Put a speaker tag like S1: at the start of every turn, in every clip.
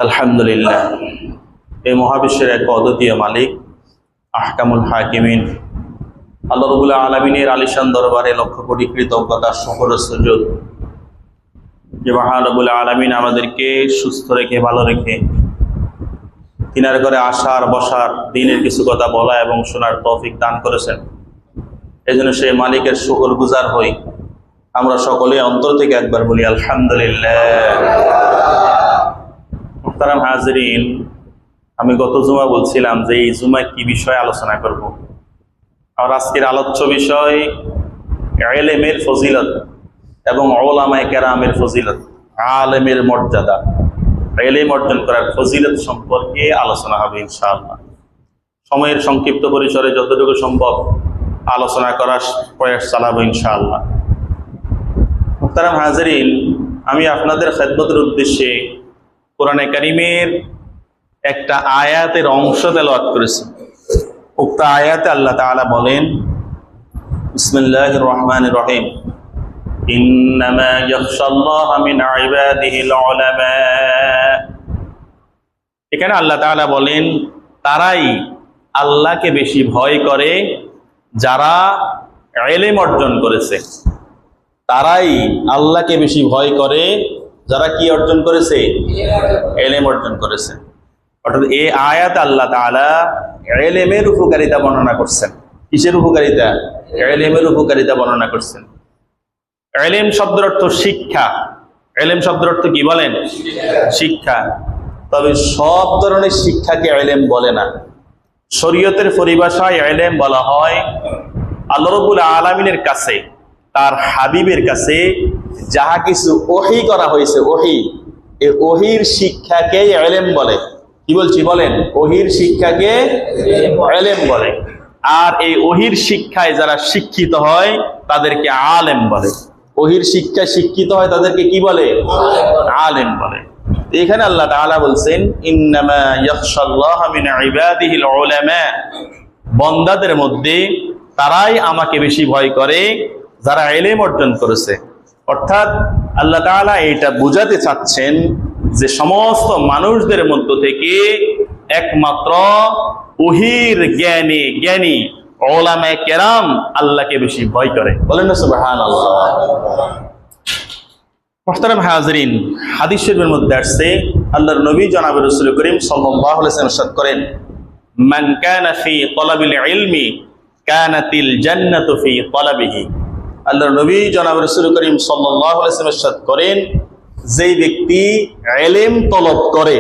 S1: আলহামদুলিল্লাহ, এই মহাবিশ্বের এক অদ্বিতীয় মালিক আহকামুল হাকিমিন আল্লাহ রাব্বুল আলামিনের আলিশান দরবারে লক্ষ কোটি কৃতজ্ঞতা, শুকর ও সুজুদ যে মহান রব্বুল আলামিন আমাদেরকে সুস্থ রেখে, ভালো রেখে তিনার ঘরে আসার, বসার, দিনের কিছু কথা বলা এবং শোনার তৌফিক দান করেছেন। এই জন্য সেই মালিকের শুকর গুজার হই। আমরা সকলে অন্তর থেকে একবার বলি আলহামদুলিল্লাহ। মুহতারাম হাজিরিন, আমি গত জুমা বলছিলাম যে এই জুমায় কি বিষয়ে আলোচনা করব। আর আজকের আলোচ্য বিষয় ইলমের ফজিলত এবং উলামায়ে কেরামের ফজিলত, আলেমের মর্যাদা, ইলম অর্জন করার ফজিলত সম্পর্কে আলোচনা হবে ইনশাআল্লাহ। সময়ের সংক্ষিপ্ত পরিসরে যতটুকু সম্ভব আলোচনা করার প্রয়াস চালাবো ইনশাআল্লাহ। মুহতারাম হাজিরিন, আমি আপনাদের খেদমতের উদ্দেশ্যে কোরআনে কারীমের একটা আয়াতের অংশ তেলাওয়াত করেছি। উক্ত আয়াতে আল্লাহ তাআলা বলেন, বিসমিল্লাহির রহমানির রহিম, ইন্নামা ইয়াখশাল্লাহা মিন ইবাদিহিল উলামা। এখানে আল্লাহ তাআলা বলেন, তারাই আল্লাহকে বেশি ভয় করে যারা ইলম অর্জন করেছে। তারাই আল্লাহকে বেশি ভয় করে যারা কি অর্জন করেছে? ইলম অর্জন করেছে। অর্থাৎ এই আয়াত আল্লাহ তাআলা ইলমের উপকারিতা বর্ণনা করছেন। কিসের উপকারিতা? ইলমের উপকারিতা বর্ণনা করছেন। ইলম শব্দের অর্থ শিক্ষা। ইলম শব্দের অর্থ কি বলেন? শিক্ষা। তবে সব ধরনের শিক্ষাকে ইলম বলে না। শরীয়তের পরিভাষায় ইলম বলা হয় আল্লাহ রাব্বুল আলামিনের কাছে, তার হাবিবের কাছে যাহা কিছু ওহী করা হয়েছে, ওহী, এই ওহীর শিক্ষাকে ইলম বলে। কি বলছি বলেন? ওহীর শিক্ষাকে ইলম বলে। আর এই ওহীর শিক্ষায় যারা শিক্ষিত হয় তাদেরকে আলেম বলে। ওহীর শিক্ষায় শিক্ষিত হয় তাদেরকে কি বলে? আলেম বলে। এখানে আল্লাহ তাআলা বলছেন, ইন্নামা ইয়াখশাল্লাহা মিন ইবাদিহিল উলামা, বান্দাদের মধ্যে তারাই আমাকে বেশি ভয় করে যারা ইলম অর্জন করেছে। অর্থাৎ আল্লাহ তাআলা এটা বোঝাতে চাচ্ছেন যে সমস্ত মানুষদের মধ্য থেকে একমাত্র ওহীর জ্ঞানী উলামায়ে কেরাম আল্লাহকে বেশি ভয় করে। বলেন না সুবহানাল্লাহ। মুহতারাম হাজিরিন, হাদিস শরীফের মধ্যে আসছে, আল্লাহর নবী জনাব রাসূল করিম সাল্লাল্লাহু আলাইহি ওয়াসাল্লাম ইরশাদ করেন, মান কানা ফি তালাবিল ইলমি কানাতিল জান্নাতু ফি তালাবিহি। আল্লাহর নবী জনাব রাসূল করিম সাল্লাল্লাহু আলাইহি ওয়াসাল্লাম ইরশাদ করেন, যেই ব্যক্তি ইলম তলব করে,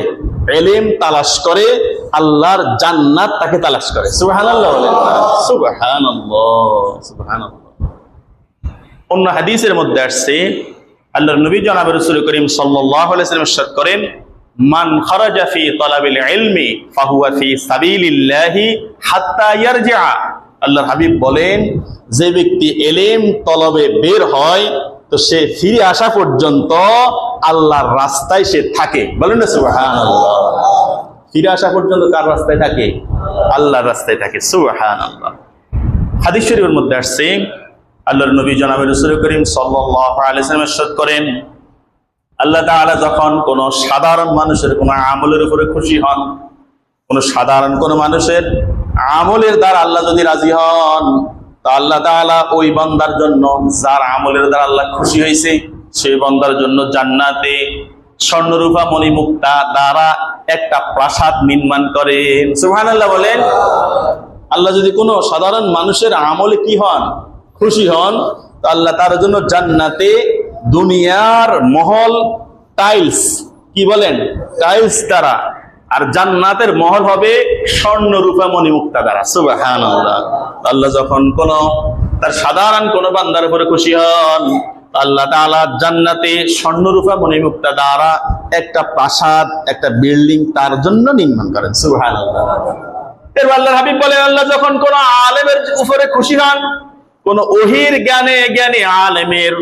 S1: ইলম তালাশ করে, আল্লাহর জান্নাত তাকে তালাশ করে। সুবহানাল্লাহ বলেন। সুবহানাল্লাহ, সুবহানাল্লাহ। অন্য হাদিসের মধ্যে আসছে, আল্লাহর নবী জনাব রাসূল করিম সাল্লাল্লাহু আলাইহি ওয়াসাল্লাম ইরশাদ করেন, মান খারাজা ফি তালাবিল ইলমি ফাহুয়া ফি সাবিলিল্লাহি হাত্তা ইয়ারজিআ। আল্লাহর হাবিব বলেন, যে ব্যক্তি ইলম তলবে বের হয় তো সে ফিরে আসা পর্যন্ত আল্লাহর রাস্তায় সে থাকে। বলেন না সুবহানাল্লাহ। ফিরে আসা পর্যন্ত কার রাস্তায় থাকে? আল্লাহর রাস্তায় থাকে। সুবহানাল্লাহ। হাদিস শরীফের মধ্যে আসছে, আল্লাহর নবী জনাব রাসূল করিম সাল্লাল্লাহু আলাইহি ওয়াসাল্লাম ইরশাদ করেন, আল্লাহ তাআলা যখন কোন সাধারণ মানুষের কোন আমলের উপরে খুশি হন, কোন সাধারণ কোন মানুষের আমলের দ্বারা আল্লাহ যদি রাজি হন, তো আল্লাহ তাআলা ওই বান্দার জন্য, যার আমলের দ্বারা আল্লাহ খুশি হয়েছে, সেই বান্দার জন্য জান্নাতে স্বর্ণরূপা মণিমুক্তা দ্বারা একটা প্রাসাদ নির্মাণ করেন। সুবহানাল্লাহ বলেন। আল্লাহ যদি কোনো সাধারণ মানুষের আমলে কি হন? খুশি হন, তো আল্লাহ তার জন্য জান্নাতে দুনিয়ার মহল টাইলস, কি বলেন? টাইলস দ্বারা, আর জান্নাতের মহল হবে স্বর্ণরূপা মণিমুক্তা দ্বারা। সুবহানাল্লাহ। আল্লাহ যখন কোন তার সাধারণ কোন বান্দার উপরে খুশি হন, আল্লাহ তাআলা জান্নাতে স্বর্ণরূপা মণিমুক্তা দ্বারা একটা প্রাসাদ, একটা বিল্ডিং তার জন্য নির্মাণ করেন। সুবহানাল্লাহ। এরপর আল্লাহর হাবিব বলেন, আল্লাহ যখন কোন আলেমের উপরে খুশি হন, কোন ওহীর জ্ঞানী আলেমের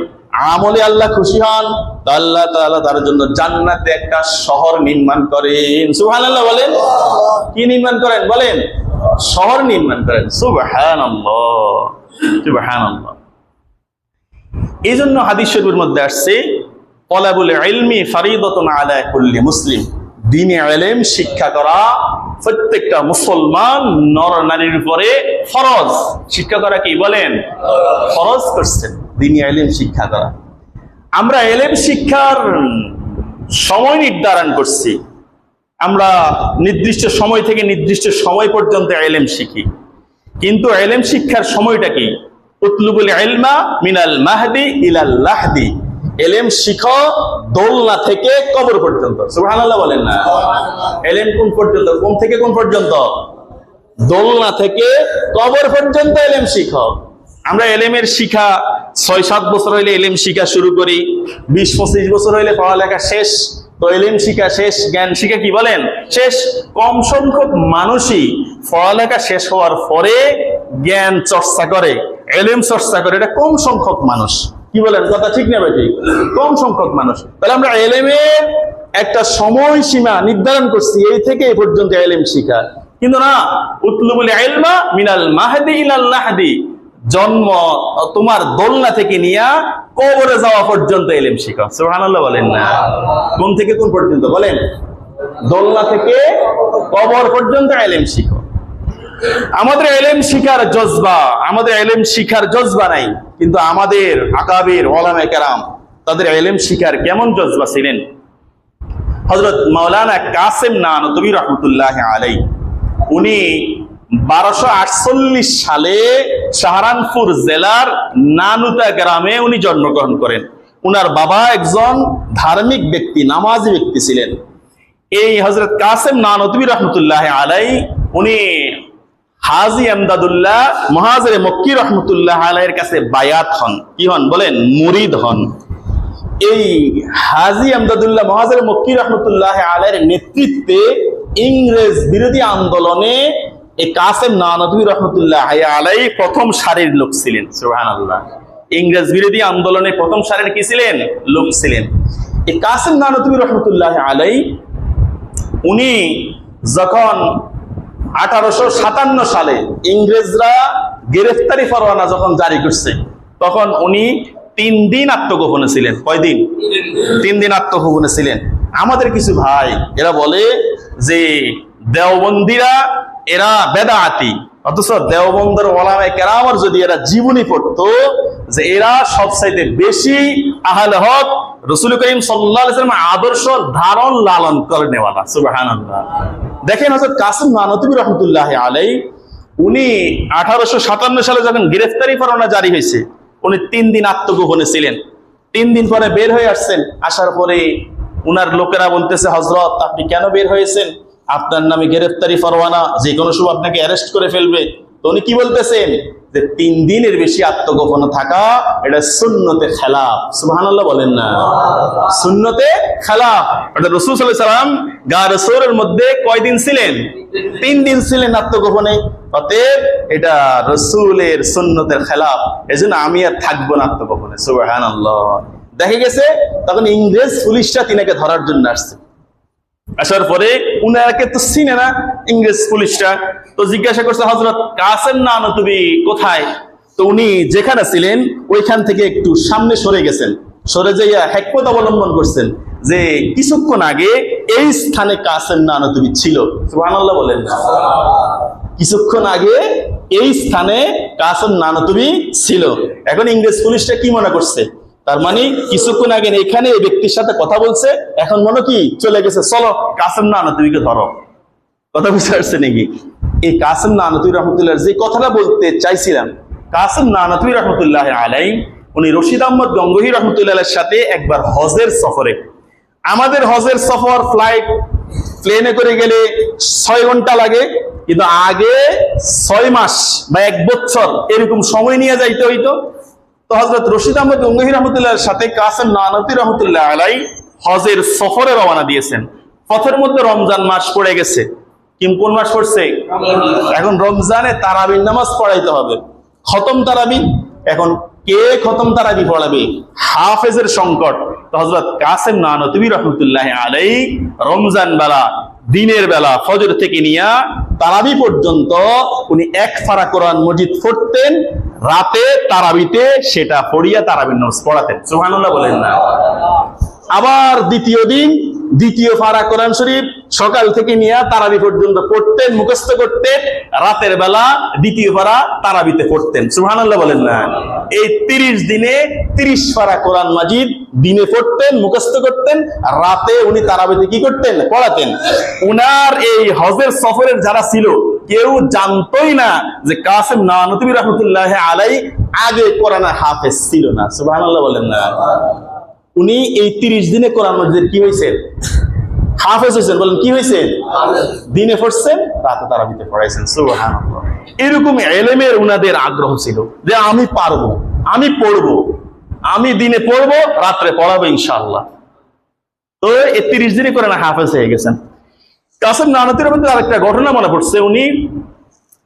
S1: আমলে আল্লাহ খুশি হন, তো আল্লাহ তাআলা তার জন্য জান্নাতে একটা শহর নির্মাণ করেন। সুবহানাল্লাহ বলেন। কি নির্মাণ করেন বলেন? শহর নির্মাণ করেন। সুবহানাল্লাহ, সুবহানাল্লাহ। এই জন্য হাদিস শরীফের মধ্যে আসছে, তলাবুল ইলমি ফারিদাতুন আলা কুল্লি মুসলিম, দ্বীনি ইলম শিক্ষা করা প্রত্যেকটা মুসলমান নর নারীর উপরে ফরজ। শিক্ষা করা কি বলেন? ফরজ করছেন দ্বীনি ইলম শিক্ষা করা। আমরা ইলম শিক্ষার সময় নির্ধারণ করছি, আমরা নির্দিষ্ট সময় থেকে নির্দিষ্ট সময় পর্যন্ত ইলম শিখি, কিন্তু ইলম শিক্ষার সময়টা কি? উতলুবুল ইলমা মিনাল মাহদি ইলাল লাহদি, ইলম শিখো দোলনা থেকে কবর পর্যন্ত। সুবহানাল্লাহ বলেন না? ইলম কোন পর্যন্ত? কোন থেকে কোন পর্যন্ত? দোলনা থেকে কবর পর্যন্ত ইলম শিখো। আমরা ইলমের শিখা 6-7 বছর হইলে ইলম শিখা শুরু করি, 20-25 বছর হইলে পড়ালেখা শেষ, তো ইলম শিখা শেষ, জ্ঞান শিখা কি বলেন শেষ। কম সংখ্যক মানুষই পড়ালেখা শেষ হওয়ার পরে জ্ঞান চর্চা করে, ইলম চর্চা করে, এটা কম সংখ্যক মানুষ। কি বলেন? কথা ঠিক না ভাই? কম সংখ্যক মানুষ। তাহলে আমরা ইলমের একটা সময় সীমা নির্ধারণ করছি, এই থেকে এই পর্যন্ত ইলম শিখা, কিন্তু না, উতলুবুল ইলমা মিনাল মাহদি ইলাল লাহদি, জন্ম তোমার দোলনা থেকে নিয়া কবরে যাওয়া পর্যন্ত ইলম শিখো। সুবহানাল্লাহ বলেন না? কোন থেকে কোন পর্যন্ত বলেন? দোলনা থেকে কবর পর্যন্ত ইলম শিখো। আমাদের ইলম শিখার জজবা, আমাদের ইলম শিখার জজবা নাই, কিন্তু আমাদের আকাবির উলামায়ে কেরাম তাদের ইলম শিখার কেমন জজবা ছিলেন। হযরত মাওলানা কাসেম নানতুবী রাহমাতুল্লাহ আলাইহি, উনি 1248 সালে সাহারানপুর জেলার নানুতা গ্রামে উনি জন্মগ্রহণ করেন। উনার বাবা একজন ধার্মিক ব্যক্তি, নামাজি ব্যক্তি ছিলেন। এই হযরত কাসেম নানতুবী রাহমাতুল্লাহ আলাইহি উনি হাজী আমদাদুল্লাহ মুহাজিরে মক্কি রাহমাতুল্লাহ আলাইহির কাছে বায়াত হন। কি হন বলেন? মুরিদ হন। এই হাজী আমদাদুল্লাহ মুহাজিরে মক্কি রাহমাতুল্লাহ আলাইহির নেতৃত্বে ইংরেজ বিরোধী আন্দোলনে এই কাসেম নানতুবী রাহমাতুল্লাহ আলাইহি প্রথম সারির লোক ছিলেন। সুবহানাল্লাহ। ইংরেজ বিরোধী আন্দোলনে প্রথম সারির কি ছিলেন? লোক ছিলেন। এই কাসেম নানতুবী রাহমাতুল্লাহ আলাইহি উনি যখন 1857 সালে ইংরেজরা গ্রেফতারি পরোয়ানা যখন জারি করছে, তখন উনি 3 দিন আত্মগোপনে ছিলেন। কয়দিন? 3 দিন আত্মগোপনে ছিলেন। আমাদের কিছু ভাই এরা বলে যে দেওবন্দিরা এরা বেদাতি, অথচ দেওবন্দের ওলামায়ে কেরামের যদি এরা জীবনী পড়তো, যে এরা সবচাইতে বেশি আহলে হক, রাসূল করিম সাল্লাল্লাহু আলাইহি ওয়াসাল্লাম আদর্শ ধারণ লালন করে নেওয়ালা। সুবহানাল্লাহ। দেখেন হযরত কাসেম নানতুবী রাহমাতুল্লাহ আলাইহি উনি 1857 সালে যখন গ্রেফতারি পরোয়ানা জারি হয়েছে, উনি 3 দিন আত্মগোপনে ছিলেন। 3 দিন পরে বের হয়ে আসছেন। আসার পরে উনার লোকেরা বলতেছে, হযরত আপনি কেন বের হয়েছেন? আপনার নামে গ্রেফতারি পরোয়ানা, যে কোনো সময় আপনাকে অ্যারেস্ট করে ফেলবে। তো উনি কি বলতেছেন? যে 3 দিনের বেশি আত্মগোপনে থাকা এটা সুন্নতে খেলাফ। সুবহানাল্লাহ বলেন না? সুন্নতে খেলাফ। এটা রাসূল সাল্লাল্লাহু আলাইহি ওয়াসাল্লাম গারে সূরের মধ্যে কয়দিন ছিলেন? 3 দিন ছিলেন আত্মগোপনে। অতএব এটা রাসূলের সুন্নতের খেলাফ, এজন্য আমি আর থাকবো না আত্মগোপনে। সুবহানাল্লাহ। দেখে গেছে তখন ইংরেজ পুলিশরা তিনাকে ধরার জন্য আসছে। আসার পরে উনাকে তো চিনে না ইংরেজ পুলিশরা, তো জিজ্ঞাসা করছে, হযরত কাসেম নানতুবী কোথায়? তো উনি যেখানে ছিলেন ওইখান থেকে একটু সামনে সরে গেছেন। সরে যাইয়া হিকমত অবলম্বন করছেন যে কিছুক্ষণ আগে এই স্থানে কাসেম নানতুবী ছিল। সুবহানাল্লাহ বলেন না? কিছুক্ষণ আগে এই স্থানে কাসেম নানতুবী ছিল। এখন ইংরেজ পুলিশটা কি মনে করছে? তার মানে কিছুক্ষণ আগে এখানে এই ব্যক্তির সাথে কথা বলছে, এখন মনে কি চলে গেছে, চলো কাসেম নানতুবীকে ধরো। কথা বুঝতে পারছে নাকি? এই কাসেম নানতুবী রাহমাতুল্লাহ যে কথাটা বলতে চাইছিলাম, কাসেম নানতুবী রাহমাতুল্লাহ আলাইহি উনি রশিদ আহমদ গঙ্গোহী রাহমাতুল্লাহর সাথে একবার হজের সফরে, আমাদের হজের সফর ফ্লাইট প্লেনে করে গেলে 6 ঘন্টা লাগে, কিন্তু আগে 6 মাস বা 1 বছর এরকম সময় নিয়ে যাইতে হইতো। তো হযরত রশিদ আহমদ গঙ্গোহী রাহমাতুল্লাহর সাথে কাসেম নানতুবী রাহমাতুল্লাহ আলাইহি হজের সফরে রওনা দিয়েছেন। পথের মধ্যে রমজান মাস পড়ে গেছে। কোন মাস পড়ছে? এখন রমজানে তারাবির নামাজ পড়াইতে হবে, খতম তারাবি। এখন কে খতম তারাবি পড়াবে? হাফেজের সংকট। তো হযরত কাসেম নানতুবী রাহমাতুল্লাহ আলাইহি রমজান বেলা, দিনের বেলা ফজর থেকে নিয়া তারাবি পর্যন্ত উনি 1 পারা কোরআন মজিদ পড়তেন, রাতে তারাবিতে সেটা পড়িয়া তারাবির নামাজ পড়াতেন। সুবহানাল্লাহ বলেন না? আবার দ্বিতীয় দিন দ্বিতীয় পারা কোরআন শরীফ সকাল থেকে নিয়ে তারাবি পর্যন্ত পড়তেন, মুখস্থ করতেন, রাতের বেলা দ্বিতীয় পারা তারাবিতে পড়তেন। সুবহানাল্লাহ বলেন না? এই 30 দিনে 30 পারা কোরআন মাজিদ দিনে পড়তেন, মুখস্থ করতেন, আর রাতে উনি তারাবিতে কি করতেন? পড়াতেন। উনার এই হজের সফরের যারা ছিল কেউ জানতোই না যে কাসেম নানুতুবি রহমতুল্লাহ আলাই আগে কোরআনের হাফেজ ছিল না। সুবহানাল্লাহ বলেন না? উনি এই 30 দিনে কোরআন মাজিদের কি হয়েছেন? হাফেজ হয়েছেন। বলেন কি হয়েছেন? দিনে পড়ছেন, রাতে তারাবিতে পড়াইছেন। সুবহানাল্লাহ। এরকম ইলমের উনাদের আগ্রহ ছিল যে আমি পারবো, আমি পড়বো, আমি দিনে পড়বো, রাত্রে পড়াবো ইনশাআল্লাহ। তো এই 30 দিনে কোরআন হাফেজ হয়ে গেছেন। কাসেম নানুতুবি রহমতুল্লাহ আরেকটা ঘটনা মনে পড়ছে। উনি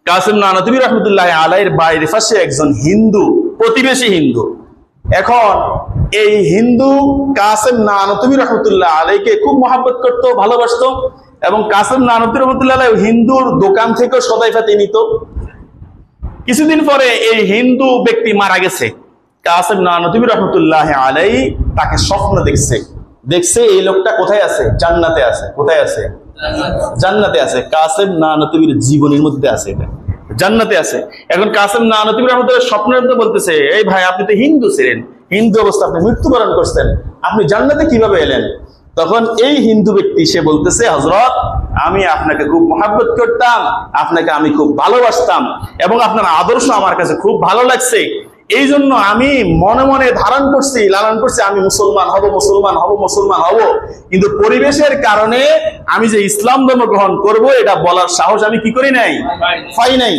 S1: কাসেম নানুতুবি রহমতুল্লাহ আলাইহির বাইরে পাশে একজন হিন্দু, প্রতিবেশী হিন্দু। এখন এই হিন্দু কাসেম নানুতুবি রহমতুল্লাহ আলাইকে খুব মহব্বত করতো, ভালোবাসতো, এবং কাসেম নানুতুবি রহমতুল্লাহ আলাই হিন্দুর দোকান থেকে সদাই পাতি নিত। কিছুদিন পরে এই হিন্দু ব্যক্তি মারা গেছে। কাসেম নানুতুবি রহমতুল্লাহ আলাই তাকে স্বপ্ন দেখছে এই লোকটা কোথায় আছে? জান্নাতে আছে। কোথায় আছে? জান্নাতে আছে। কাসেম নানুতুবির জীবনের মধ্যে আছে, এটা জান্নাতে আছে। এখন কাসেম নানুতুবি রহমতুল্লাহ স্বপ্নের মধ্যে বলতেছে, এই ভাই আপনি তো হিন্দু ছিলেন, হিন্দু অবস্থা আপনি মৃত্যুবরণ করছেন, আপনি জান্নাতে কিভাবে এলেন? তখন এই হিন্দু ব্যক্তি সে বলতেছে, হযরত আমি আপনাকে খুব মহব্বত করতাম, আপনাকে আমি খুব ভালোবাসতাম, এবং আপনার আদর্শ আমার কাছে খুব ভালো লাগছে। এই জন্য আমি মনে মনে ধারণ করছি, লালন করছি, আমি মুসলমান হব, মুসলমান হব, মুসলমান হব। কিন্তু পরিবেশের কারণে আমি যে ইসলাম ধর্ম গ্রহণ করব এটা বলার সাহস আমি কি করি নাই, পাই নাই।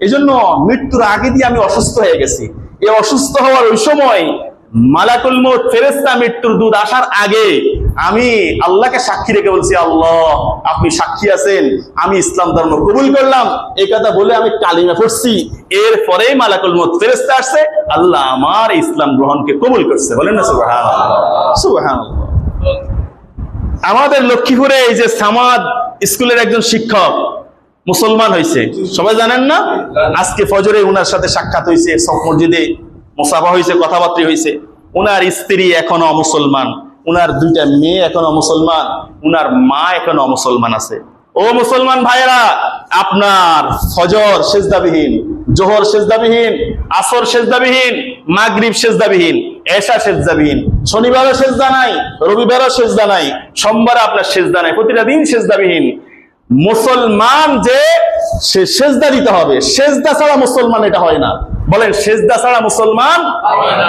S1: এই জন্য মৃত্যুর আগে দিয়ে আমি অসুস্থ হয়ে গেছি। এই অসুস্থ হওয়ার ওই সময় মালাকুল মউত ফেরেশতা মৃত্যুর দূত আসার আগে আমি আল্লাহকে সাক্ষী রেখে বলছি, আল্লাহ আপনি সাক্ষী আছেন, আমি ইসলাম ধর্ম কবুল করলাম। এই কথা বলে আমি কালিমা পড়ছি। এরপরে মালাকুল মউত ফেরেশতা আসছে, আল্লাহ আমার ইসলাম গ্রহণকে কবুল করছে। বলেন না সুবহানাল্লাহ? সুবহানাল্লাহ। আমাদের লক্ষ্মীপুরে এই যে সামাদ স্কুলের একজন শিক্ষক মুসলমান হয়েছে, সবাই জানেন না? আজকে ফজরে উনার সাথে সাক্ষাৎ হয়েছে, সব মসজিদে মুসাফা হয়েছে, কথাবার্তা হয়েছে। উনার স্ত্রী এখনো মুসলমান, উনার 2টা মেয়ে এখনো মুসলমান, উনার মা এখনো মুসলমান আছে। ও মুসলমান ভাইরা, আপনার ফজর সেজদাবিহীন, জোহর সেজদাবিহীন, আসর সেজদাবিহীন, মাগরিব সেজদাবিহীন, এশা সেজদাবিহীন, শনিবারও সেজদা নাই, রবিবারও সেজদা নাই, সোমবারে আপনার সেজদা নাই, প্রতিটা দিন সেজদাবিহীন। মুসলমান যে সে সেজদা দিতে হবে, সেজদা ছাড়া মুসলমান এটা হয় না। বলেন সেজদা ছাড়া মুসলমান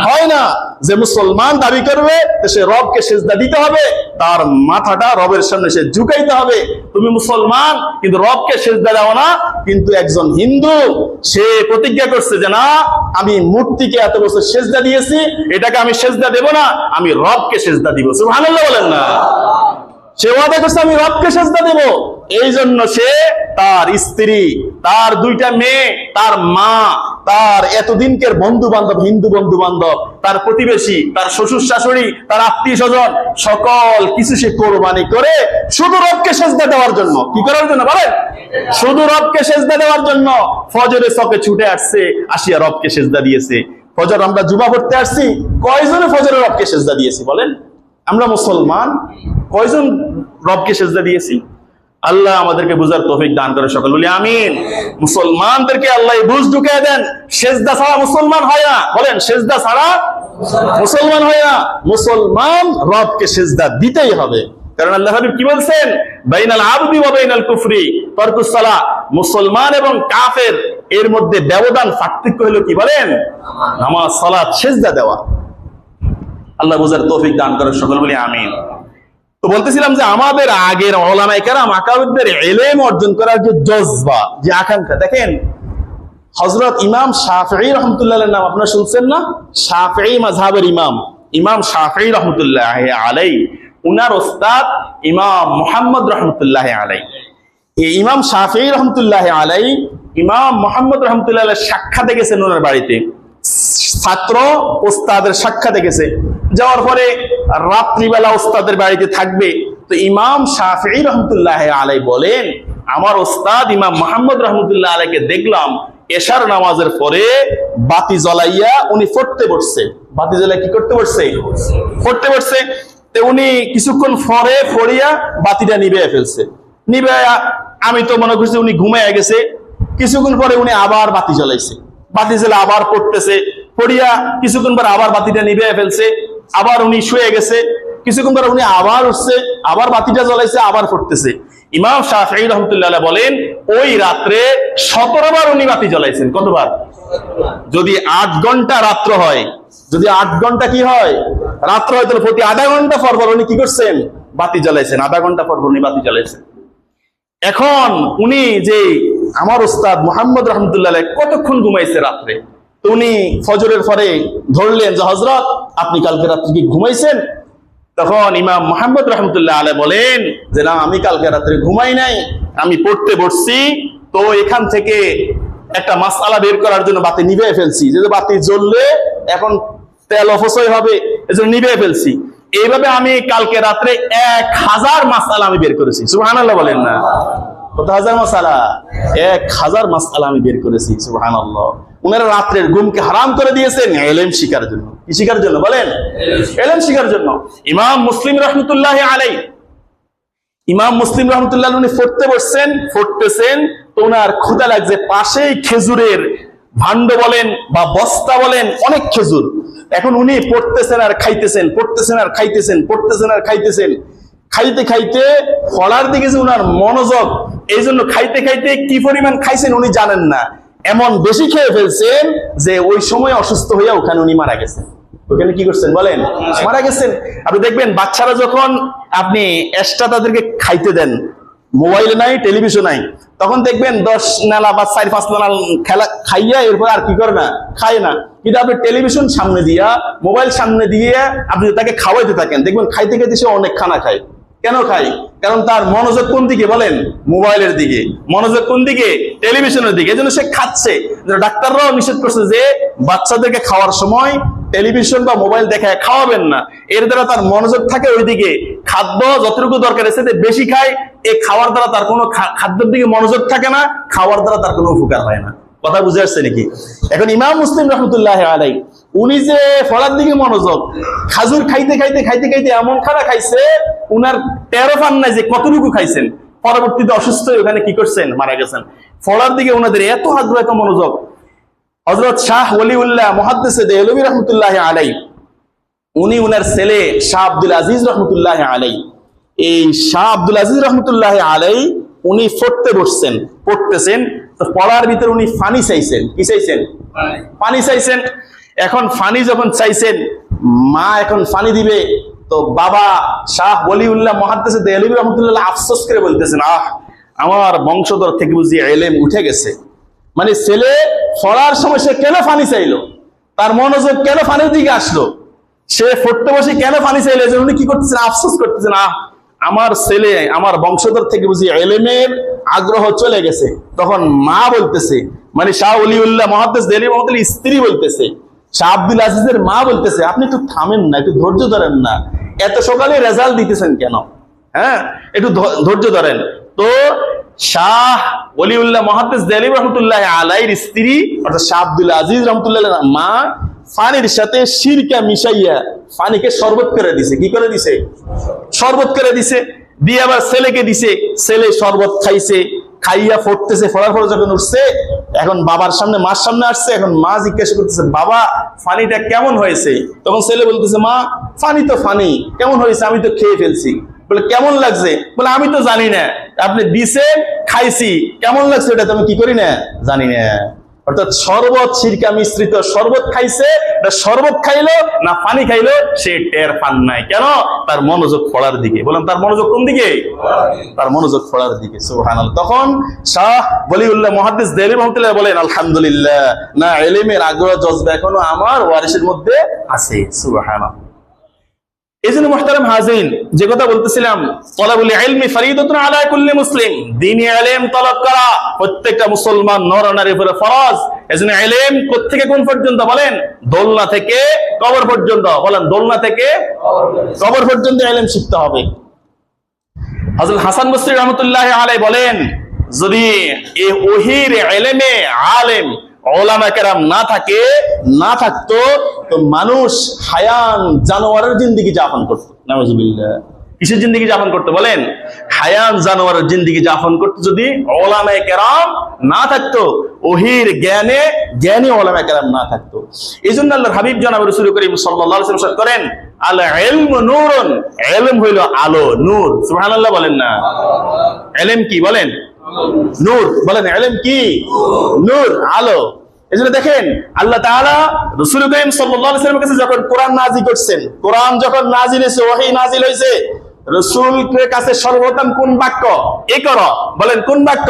S1: হয় না। যে মুসলমান দাবি করবে সে রবকে সেজদা দিতে হবে, তার মাথাটা রবের সামনে সে ঝুঁকাইতে হবে। তুমি মুসলমান কিন্তু রবকে সেজদা দাও না। কিন্তু একজন হিন্দু সে প্রতিজ্ঞা করছে যে না, আমি মূর্তিকে এত বছর সেজদা দিয়েছি, এটাকে আমি সেজদা দেব না, আমি রবকে সেজদা দিব। সুবহানাল্লাহ বলেন না? সে ওয়াদা করছে আমি রবকে সেজদা দেব। এই জন্য সে তার স্ত্রী, তার 2টা মেয়ে, তার মা, তার এতদিনকের বন্ধু বান্ধব, হিন্দু বন্ধু বান্ধব, তার প্রতিবেশী, তার শ্বশুর শাশুড়ি, তার আত্মীয় স্বজন, সকল কিছু সে কোরবানি করে শুধু রবকে সেজদা দেওয়ার জন্য। কি করার জন্য বলেন? শুধু রবকে সেজদা দেওয়ার জন্য ফজরে চকে ছুটে আসছে, আসিয়া রবকে সেজদা দিয়েছে। ফজর আমরা জুমা পড়তে আসছি, কয়জনে ফজরে রবকে সেজদা দিয়েছি বলেন? আমরা মুসলমান কয়জন রবকে সেজদা দিয়েছি? আল্লাহ আমাদেরকে বুঝার তৌফিক দান করে, সকল বলি আমিন। মুসলমানদেরকে আল্লাহ বুঝ ঢুকিয়ে দেন, সেজদা ছাড়া মুসলমান হয় না। বলেন সেজদা ছাড়া মুসলমান হয় না। মুসলমান রবকে সেজদা দিতেই হবে। কারণ আল্লাহ হাবিব কি বলছেন? বাইনাল আবদি ওয়া বাইনাল কুফরি তারকুস সালাহ। মুসলমান এবং কাফের এর মধ্যে ব্যবধান, পার্থক্য হলো কি বলেন? নামাজ, সালাত, সেজদা দেওয়া। আল্লাহ বুঝার তৌফিক দান করে, সকল বলি আমিন। তো বলতেছিলাম যে আমাদের আগের উলামায়ে কেরাম আকাবিরদের ইলম অর্জন করার যে জজবা, যে আকাঙ্ক্ষা, দেখেন হযরত ইমাম শাফিঈ রাহমাতুল্লাহির নাম আপনারা শুনছেন না? শাফিঈ মাযহাবের ইমাম, ইমাম শাফিঈ রাহমাতুল্লাহি আলাইহি, উনার ওস্তাদ ইমাম মুহাম্মদ রাহমাতুল্লাহি আলাইহি। এই ইমাম শাফিঈ রাহমাতুল্লাহি আলাইহি ইমাম মুহাম্মদ রাহমাতুল্লাহি আলাইহি সাক্ষাতে গেছেন ওনার বাড়িতে। ছাত্র ওস্তাদের সাক্ষাতে গেছে, যাওয়ার পরে রাত্রিবেলা ওস্তাদের বাড়িতে থাকবে। তো ইমাম শাফিঈ রাহমাতুল্লাহি আলাইহি বলেন, আমার ওস্তাদ ইমাম মুহাম্মদ রাহমাতুল্লাহি আলাইহিকে দেখলাম এশার নামাজের পরে বাতি জ্বলাইয়া উনি পড়তে বসছে। বাতি জ্বলাই কি করতে বসছে? পড়তে বসছে। তো উনি কিছুক্ষণ পরে পড়িয়া বাতিটা নিভিয়ে ফেলছে। নিবে, আমি তো মনে করছি উনি ঘুমাইয়া গেছে। কিছুক্ষণ পরে উনি আবার বাতি জ্বলাইছে, বাতি জ্বলে আবার পড়তেছে, পড়িয়া কিছুক্ষণ পরে আবার বাতিটা নিবে ফেলছে, আবার উনি শুয়ে গেছে। কিছুক্ষণ পরে উনি আবার উঠছে, আবার বাতিটা জ্বলাইছে, আবার পড়তেছে। ইমাম শাফিঈ রাহমাতুল্লাহ আলাইহি বলেন ওই রাত্রে 17 বার উনি বাতি জ্বলাইছেন। কতবার? যদি 8 ঘন্টা রাত্র হয়, যদি 8 ঘন্টা কি হয় রাত্র হয়, তাহলে প্রতি আধা ঘন্টা পর পর উনি কি করছেন? বাতি জ্বালাইছেন। আধা ঘন্টা পর পর উনি বাতি জ্বালাইছেন। এখন উনি যে আমার ওস্তাদ মুহাম্মদ রাহমাতুল্লাহ আলাইহি কতক্ষণ ঘুমাইছে রাত্রে, তো উনি ফজরের পরে ধরলেন যে হযরত আপনি কালকে রাত্রে কি ঘুমাইছেন? তখন ইমাম মুহাম্মদ রাহমাতুল্লাহ আলাইহি বলেন যে না, আমি কালকে রাত্রে ঘুমাই নাই, আমি পড়তে বসছি, তো এখান থেকে একটা মাসআলা বের করার জন্য বাতি নিভে ফেলছি, যে বাতি জ্বললে এখন তেল অপচয় হবে, এজন্য নিভে ফেলছি। এইভাবে আমি কালকে রাত্রে 1000 মাসআলা আমি বের করেছি। সুবহানাল্লাহ বলেন না? কত হাজার মাসআলা? 1000 মাসআলা আমি বের করেছি। সুবহানাল্লাহ। উনারা রাত্রের ঘুমকে হারাম করে দিয়েছেন ইলম শিখার জন্য। কি শিখার জন্য বলেন? ইলম শিখার জন্য। ইমাম মুসলিম রাহমাতুল্লাহি আলাইহি, ইমাম মুসলিম রাহমাতুল্লাহ উনি পড়তে বসছেন, পড়তেছেন, তো ওনার ক্ষুধা লাগছে। পাশেই খেজুরের ভান্ড বলেন বা বস্তা বলেন, অনেক খেজুর। এখন উনি পড়তেছেন আর খাইতেছেন, পড়তেছেন আর খাইতেছেন, পড়তেছেন আর খাইতেছেন। খাইতে খাইতে ফলার দিকে যে উনার মনোযোগ, এই জন্য খাইতে খাইতে কি পরিমাণ খাইছেন উনি জানেন না, এমন বেশি খেয়ে ফেলছেন যে ওই সময় অসুস্থ হইয়া ওখানে উনি মারা গেছেন। ওখানে কি করছেন বলেন? মারা গেছেন। আপনি দেখবেন বাচ্চারা যখন আপনি এক্সট্রা তাদেরকে খাইতে দেন, মোবাইল নাই, টেলিভিশন নাই, তখন দেখবেন 10 নালা বা 4-5 নালা খেলা খাইয়া এরপর আর কি করে না, খায় না। কিন্তু আপনি টেলিভিশন সামনে দিয়া, মোবাইল সামনে দিয়ে আপনি তাকে খাওয়াইতে থাকেন, দেখবেন খাইতে খাইতে সে অনেক খানা খায়। কেন খায়? কারণ তার মনোযোগ কোন দিকে বলেন? মোবাইলের দিকে। মনোযোগ কোন দিকে? টেলিভিশনের দিকে। এজন্য সে খাচ্ছে। ডাক্তাররাও নিষেধ করছে যে বাচ্চাদেরকে খাওয়ার সময় টেলিভিশন বা মোবাইল দেখায় খাওয়াবেন না। এর দ্বারা তার মনোযোগ থাকে ওইদিকে, খাদ্য যতটুকু দরকার এসে বেশি খায়, এই খাওয়ার দ্বারা তার কোনো খাদ্যের দিকে মনোযোগ থাকে না, খাওয়ার দ্বারা তার কোনো উপকার হয় না। কথা বুঝে আসছে নাকি? এখন ইমাম মুসলিম রাহমাতুল্লাহি আলাইহি উনি যে ফলার দিকে মনোযোগ, খাজুর খাইতে খাইতে খাইতে খাইতে এমন খানা খাইছে উনার 13 পান নাই যে কতটুকু খাইছেন। পরবর্তীতে অসুস্থ হয়ে ওখানে কি করছেন? মারা গেছেন। ফলার দিকে ওনাদের এত আগ্রহ, এত মনোযোগ। হযরত শাহ ওলিউল্লাহ মুহাদ্দিসে দেহলভী রাহমাতুল্লাহি আলাইহি উনি উনার ছেলে শাহ আব্দুল আজিজ রাহমাতুল্লাহি আলাইহি, এই শাহ আব্দুল আজিজ রাহমাতুল্লাহি আলাইহি উনি পড়তে বসছেন, পড়তেছেন, তো পড়ার ভিতরে উনি পানি চাইছেন। কি চাইছেন? পানি চাইছেন। এখন পানি যখন চাইছেন, মা এখন পানি দিবে, তো বাবা শাহ ওলিউল্লাহ মুহাদ্দিস দেহলভী রাহমাতুল্লাহ আফসোস করে বলতেছেন, আমার বংশধর থেকে বুঝি ইলম উঠে গেছে। মানে ছেলে পড়ার সময় সে কেন পানি চাইলো, তার মনোযোগ কেন পানির দিকে আসলো, সে পড়তে বসে কেন পানি চাইলো, এজন্য উনি কি করতেছেন? আফসোস করতেছেন, আমার ছেলে, আমার বংশধর থেকে বুঝি ইলমের আগ্রহ চলে গেছে। তখন মা বলতেছে, মানে শাহ ওলিউল্লাহ মুহাদ্দিস দেহলভী রাহমাতুল্লাহ স্ত্রী বলতেছে, শাহ আব্দুল আজিজের মা বলতেছে, আপনি একটু থামেন না, একটু ধৈর্য ধরেন না, এত সকালে রেজাল্ট দিতেছেন কেন? হ্যাঁ, একটু ধৈর্য ধরেন। তো শাহ ওলিউল্লাহ মুহাদ্দিস দেহলভী রাহমাতুল্লাহ আলাইহির স্ত্রী অর্থাৎ শাহ আব্দুল আজিজ রাহমাতুল্লাহ মা পানির সাথে সিরকা মিশাইয়া পানিকে শরবত করে দিছে। কি করে দিছে? শরবত করে দিছে। দিয়ে আবার ছেলেকে দিছে, ছেলে শরবত খাইছে, খাইয়া পড়তেছে। পড়ার পর যখন উঠছে, এখন বাবার সামনে, মার সামনে আসছে, এখন মা জিজ্ঞাসা করতেছে, বাবা পানিটা কেমন হয়েছে? তখন ছেলে বলতেছে, মা পানি তো পানি, কেমন হয়েছে? আমি তো খেয়ে ফেলছি। বলে কেমন লাগছে? বলে আমি তো জানি না, আপনি দিছেন, খাইছি, কেমন লাগছে এটা তো আমি কি করি না, জানি না। অর্থাৎ শরবত সিরকা মিশ্রিত শরবত খাইছে, শরবত খাইলো না পানি খাইলো সে টের পান নাই। কেন? তার মনোযোগ পড়ার দিকে। বললাম তার মনোযোগ কোন দিকে? তার মনোযোগ পড়ার দিকে। সুবহানাল্লাহ। তখন শাহ ওলিউল্লাহ মুহাদ্দিস দেহলভী রাহমাতুল্লাহ বলেন, আলহামদুলিল্লাহ, না ইলমের আগ্রহ জজবা এখনো আমার ওয়ারিসের মধ্যে আছে। সুবহানাল্লাহ। এই জন্য মুহতারাম হাজিরিন, যে কথা বলতেছিলাম, তলাবুল ইলমি ফরিদাতুন আলা কুল্লি মুসলিম, দ্বীনি ইলম তলব করা প্রত্যেকটা মুসলমান নর নারীর উপরে ফরজ। এজন্য ইলম কোত্থেকে কোন পর্যন্ত বলেন? দোলনা থেকে কবর পর্যন্ত। বলেন দোলনা থেকে কবর পর্যন্ত ইলম শিখতে হবে। হযরত হাসান বসরি রাহমাতুল্লাহি আলাইহি বলেন, যদি এই ওহীর ইলমে আলেম ওলামা কেরাম না থাকতো তো মানুষ হায়ান জানোয়ারের জিন্দেগি যাপন করতো। নাউজুবিল্লাহ। কিসের জিন্দেগি যাপন করতে বলেন? হায়ান জানোয়ারের জিন্দেগি যাপন করতে যদি উলামায়ে কেরাম না থাকতো, ওহির জ্ঞানী উলামায়ে কেরাম না থাকতো। এইজন্য আল্লাহর হাবিব জনাব রাসূল করিম সাল্লাল্লাহু আলাইহি ওয়াসাল্লাম করেন, আল ইলমু নূরুন, ইলম হইল আলো, নূর। সুবহানাল্লাহ বলেন না? ইলম কি বলেন? নূর। বলেন ইলম কি? নূর, আলো। এজন্য দেখেন আল্লাহ তাআলা রাসূল করিম সাল্লাল্লাহু আলাইহি ওয়াসাল্লামের কাছে যখন কোরআন নাযিল করছেন, কোরআন যখন নাযিল হয়েছে, ওহী নাযিল হয়েছে, রাসূলের কাছে সর্বপ্রথম কোন বাক্য? ইকরা। বলেন কোন বাক্য?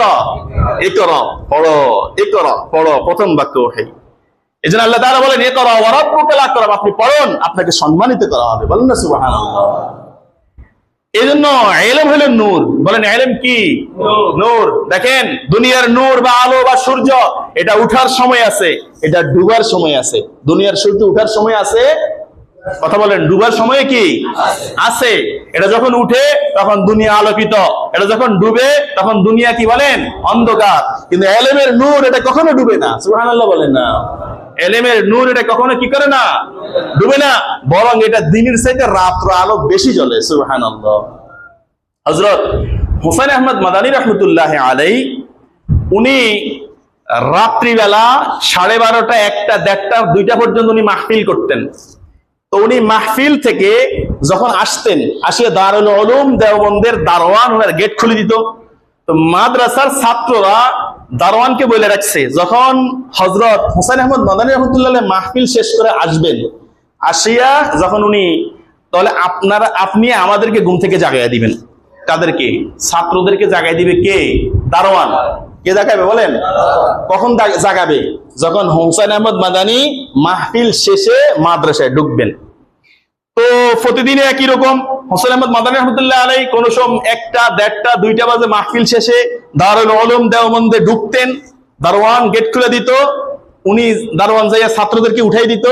S1: ইকরা, পড়ো, ইকরা, পড়ো, প্রথম বাক্য ওহী। এজন্য আল্লাহ তাআলা বলেন ইকরা ওয়া রাব্বুকাল আকরাম, আপনি পড়ুন, আপনাকে সম্মানিত করা হবে। বলেন না সুবহানাল্লাহ। এজন্য ইলম হলো নূর। বলেন ইলম কি? নূর। দেখেন দুনিয়ার নূর বা আলো বা সূর্য, এটা উঠার সময় আছে, এটা ডুবার সময় আছে। দুনিয়ার সূর্য উঠার সময় আছে, কথা বলেন, ডুবার সময় কি আছে? এটা যখন উঠে তখন দুনিয়া আলোকিত, এটা যখন ডুবে তখন দুনিয়া কি বলেন? অন্ধকার। কিন্তু ইলমের নূর এটা কখনো ডুবে না। সুবহানাল্লাহ বলেন না? ইলমের নূর এটা কখনো কি করে না? ডুবে না, বরং এটা দিনের চাইতে রাত্র আলো বেশি জ্বলে। সুবহানাল্লাহ। হযরত হুসাইন আহমদ মাদানী রাহমাতুল্লাহি আলাইহি, উনি রাত্রিবেলা 12:30, 1টা, 1:30, 2টা পর্যন্ত উনি মাহফিল করতেন। তো উনি মাহফিল থেকে যখন আসতেন, আসিয়া দারুল উলুম দেওবন্দের দারোয়ান ওনার গেট খুলে দিত। তো মাদ্রাসার ছাত্ররা দারোয়ানকে বলে রাখছে, যখন হযরত হুসাইন আহমদ মাদানী রাহমাতুল্লাহ আলাইহি মাহফিল শেষ করে আসবেন, আসিয়া যখন উনি, তাহলে আপনি আমাদেরকে ঘুম থেকে জাগাইয়া দিবেন। কাদেরকে? ছাত্রদেরকে জাগাই দিবে কে? দারোয়ান। কে জাগাবে বলেন? কখন জাগাবে? যখন হুসাইন আহমদ মাদানী মাহফিল শেষে মাদ্রাসায় ঢুকবেন। তো প্রতিদিনে একই রকম হুসাইন আহমদ মাদানী রাহমাতুল্লাহ আলাইহি কোন সময় 1টা, 1:30, 2টা বাজে মাহফিল শেষে দারুল উলুম দেওবন্দে ঢুকতেন, দারোয়ান গেট খুলে দিত, উনি দারোয়ান যাইয়া ছাত্রদেরকে উঠাই দিত।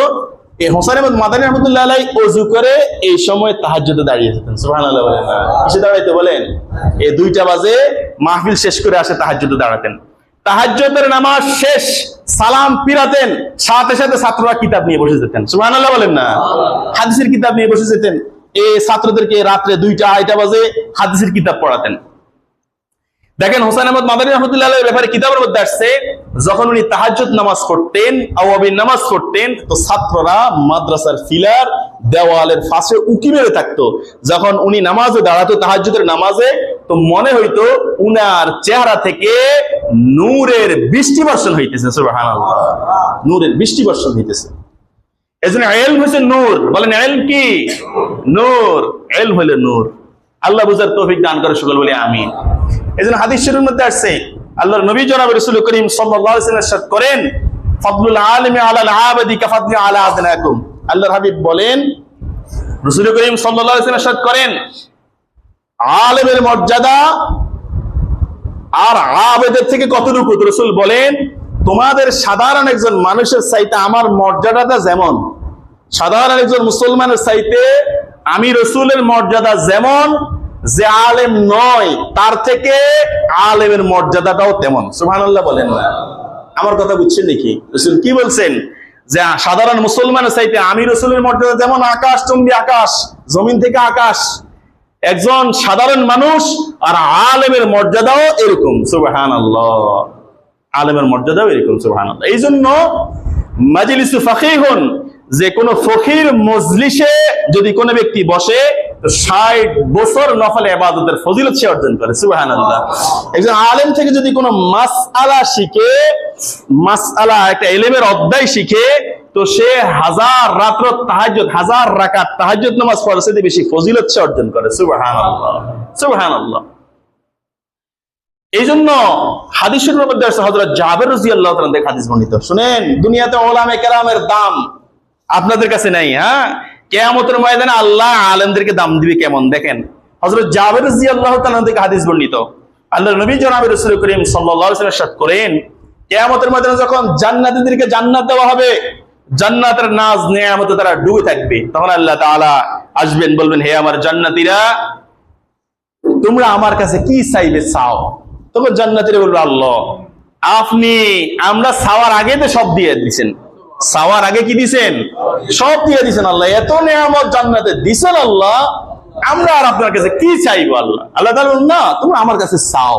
S1: এই হুসাইন আহমদ মাদানী রাহমাতুল্লাহ আলাইহি ওযু করে এই সময় তাহাজ্জুদে দাঁড়িয়ে যেতেন। সুবহানাল্লাহ বলেন না? কিসে দাঁড়াইতে বলেন? এই 2টা বাজে মাহফিল শেষ করে আসে তাহাজ্জুদে দাঁড়াতেন। তাহাজ্জুদের নামাজ শেষ, সালাম ফিরাতেন, সাথে সাথে ছাত্ররা কিতাব নিয়ে বসে যেতেন। সুবহানাল্লাহ বলেন না? হাদিসের কিতাব নিয়ে বসে যেতেন। এই ছাত্রদেরকে রাত্রে 2টা, 2:30 বাজে হাদিসের কিতাব পড়াতেন। দেখেন হুসাইন আহমদ মাদানী রাহমাতুল্লাহ আলাইহির ব্যাপারে কিতাবের মধ্যে আসছে, যখন উনি তাহাজ্জুদ নামাজ পড়তেন, আওয়াবিন নামাজ পড়তেন, তো ছাত্ররা মাদ্রাসার ফিলার দেওয়ালের পাশে উকি মেরে থাকতো। যখন উনি নামাজে দাঁড়াতো তাহাজ্জুদের নামাজে, তো মনে হইতো উনার চেহারা থেকে নূরের বৃষ্টি বর্ষণ হইতেছে। সুবহানাল্লাহ। নূরের বৃষ্টি বর্ষণ হইতেছে। এজন্য ইলম হচ্ছে নূর। বলেন ইলম কি? নূর। ইলম হলো নূর। আল্লাহ বুঝার তৌফিক দান করে, সকল বলি আমিন। এজন্য হাদিস শরীফের মধ্যে আসছে, আল্লাহর নবী জনাব রাসূল করিম সাল্লাল্লাহু আলাইহি ওয়াসাল্লাম ইরশাদ করেন, ফাদলুল আলিমি আলাল আবাদি কাফাদলি আলা আদনাকুম। আল্লাহর হাবিব বলেন, রাসূল করিম সাল্লাল্লাহু আলাইহি ওয়াসাল্লাম ইরশাদ করেন, আলেমের মর্যাদা আর আবেদের থেকে কতটুকু? রাসূল বলেন, তোমাদের সাধারণ একজন মানুষের চাইতে আমার মর্যাদাটা যেমন, সাধারণ একজন মুসলমানের চাইতে আমি রাসূলের মর্যাদা যেমন, যে আলেম নয় তার থেকে আলেমের মর্যাদাটাও তেমন। সুবহানাল্লাহ বলেন না? আমার কথা বুঝছেন নাকি? রাসূল কি বলছেন? যে সাধারণ মুসলমানের চাইতে আমি রাসূলের মর্যাদা যেমন, আকাশ চুম্বি আকাশ, জমিন থেকে আকাশ। একজন সাধারণ মানুষ আর আলেমের মর্যাদাও এরকম। সুবহানাল্লাহ। আলেমের মর্যাদাও এরকম। সুবহানাল্লাহ। এই জন্য মাজলিসু ফাকিহুন, যে কোনো ফকির মজলিসে যদি কোনো ব্যক্তি বসে, তো 60 বছর নফল ইবাদতের ফজিলত সে অর্জন করে। সুবহানাল্লাহ। একজন আলেম থেকে যদি কোনো মাসআলা শিখে, মাসআলা একটা ইলমের অধ্যায় শিখে, তো সে 1000 রাত্র তাহাজ্জুদ, 1000 রাকাত তাহাজ্জুদ নামাজ পড়ার চেয়ে বেশি ফজিলত সে অর্জন করে। সুবহানাল্লাহ। সুবহানাল্লাহ। এই জন্য হাদিস শরীফের মধ্যে আছে, হযরত জাবের রাদিয়াল্লাহু তাআলা থেকে হাদিস বর্ণিত। শুনেন, দুনিয়াতে উলামায়ে কেরামের দাম আপনাদের কাছে নাই। হ্যাঁ, কিয়ামতের ময়দানে আল্লাহ আলেমদেরকে দাম দিবে কেমন দেখেন। হযরত জাবের রাদিয়াল্লাহু তাআলা থেকে হাদিস বর্ণিত, আল্লাহর নবী জনাব রাসূল করিম সাল্লাল্লাহু আলাইহি ওয়াসাল্লাম ইরশাদ করেন, কিয়ামতের ময়দানে যখন জান্নাতীদেরকে জান্নাত দেওয়া হবে, জান্নাতের নাজ নিয়ামতে তারা ডুবে থাকবে, তখন আল্লাহ তাআলা আসবেন, বলবেন, হে আমার জান্নাতীরা, তোমরা আমার কাছে কি চাইবে চাও। তখন জান্নাতীরা বলবে, আল্লাহ আপনি আমরা চাওয়ার আগে তো সব দিয়ে দিয়েছেন। চাওয়ার আগে কি দিয়েছেন? সব দিয়ে দিয়েছেন। আল্লাহ এত নিয়ামত জান্নাতে দিয়েছেন, আল্লাহ আমরা আর আপনার কাছে কি চাইবো? আল্লাহ আল্লাহ তাআলা বললেন, না তোমরা আমার কাছে চাও।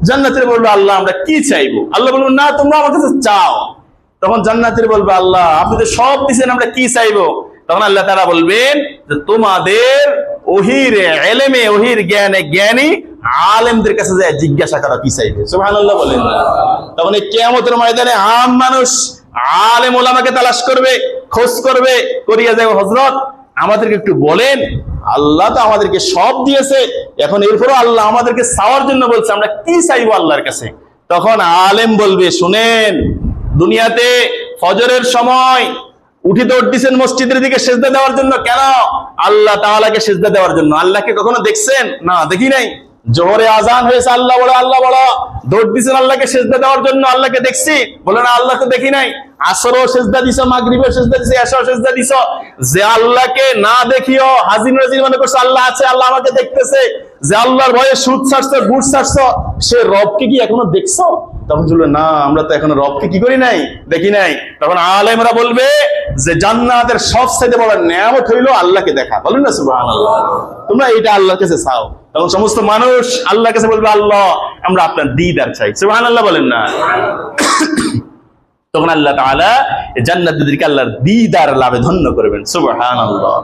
S1: জান্নাতীরা বলবে, আল্লাহ আমরা কি চাইবো? আল্লাহ বলবেন, না তোমরা আমার কাছে চাও। তখন জান্নাতীরা বলবে, আল্লাহ আপনি তো সব দিয়েছেন, আমরা কি চাইবো? তখন আল্লাহ তাআলা বলবেন যে তোমাদের ওহির ইলমে, ওহির জ্ঞানে জ্ঞানী আলেমদের কাছে যায় জিজ্ঞাসা করা কি চাইবে। সুবহানাল্লাহ বলেন না? তখন এই কিয়ামতের ময়দানে আম মানুষ আলেম ওলামাকে তালাশ করবে, খোঁজ করবে, করিয়া যাবে, হযরত আমাদেরকে একটু বলেন, আল্লাহ তো আমাদেরকে সব দিয়েছে, এখন এরপরও আল্লাহ আমাদেরকে চাওয়ার জন্য বলছে, আমরা কি চাইবো আল্লাহর কাছে? তখন আলেম বলবে, শুনেন, দুনিয়াতে ফজরের সময় উঠে দৌড় দিচ্ছেন মসজিদের দিকে সেজদা দেওয়ার জন্য। কেন? আল্লাহ তাআলাকে সেজদা দেওয়ার জন্য। আল্লাহকে কখনো দেখছেন? না, দেখি নাই। জোহরে আজান হয়েছে, আল্লাহ বড়, আল্লাহ বড়, দৌড় দিচ্ছেন আল্লাহকে সেজদা দেওয়ার জন্য। আল্লাহকে দেখছি? বলে না, আল্লাহকে দেখি নাই। আসরও সেজদা দিছ, মাগরিবেও সেজদা দিছ, এশাও সেজদা দিছ। যে আল্লাহকে না দেখিও হাজির নাজির মনে করছো আল্লাহ আছে, আল্লাহ আমাকে দেখতেছে, যে আল্লাহর ভয়ে সুদ ছাড়ছো, ঘুষ ছাড়ছো, সে রবকে কি এখনো দেখছো? তখন বলবে, না আমরা তো এখনো রবকে কি করি নাই, দেখি নাই। তখন আলেমরা বলবে যে জান্নাতের সবচেয়ে বড় নিয়ামত হইলো আল্লাহকে দেখা। বলেন না সুবহানাল্লাহ? তোমরা এটা আল্লাহর কাছে চাও। তখন সমস্ত মানুষ আল্লাহর কাছে বলবে, আল্লাহ আমরা আপনার দিদার চাই। সুবহানাল্লাহ বলেন না? তখন আল্লাহ তাআলা জান্নাতীদেরকে আল্লাহর দিদার লাভে ধন্য করবেন। সুবহানাল্লাহ।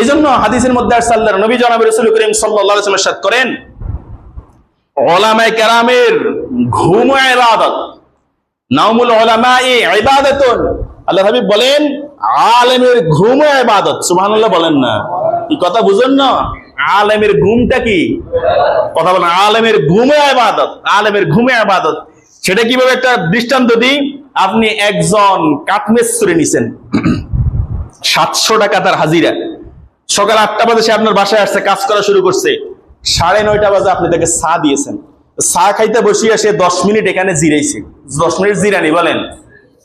S1: এজন্য হাদিসের মধ্যে আসছে, আল্লাহর নবী জনাব রাসূল করিম সাল্লাল্লাহু আলাইহি ওয়াসাল্লাম ইরশাদ করেন, উলামায়ে কেরামের ঘুম ইবাদত, নাওমুল উলামাই ইবাদাতুন। আল্লাহর হাবিব বলেন, আলেমের ঘুম ইবাদত। সুবহানাল্লাহ বলেন না? কি কথা বুঝেন না? আলেমের ঘুমটা কি? কথা বলেন, আলেমের ঘুমে ইবাদত, আলেমের ঘুমে ইবাদত। সেটা কিভাবে? একটা দৃষ্টান্ত দিই। আপনি একজন কাঠমিস্ত্রি নিছেন, 700 টাকা তার হাজিরা। সকাল 8টা বাজে সে আপনার বাসায় আসছে, কাজ করা শুরু করছে। 9:30 বাজে আপনি তাকে চা দিয়েছেন। চা খাইতে বসিয়া সে 10 মিনিট এখানে জিরাইছে। 10 মিনিট জিরানি বলেন,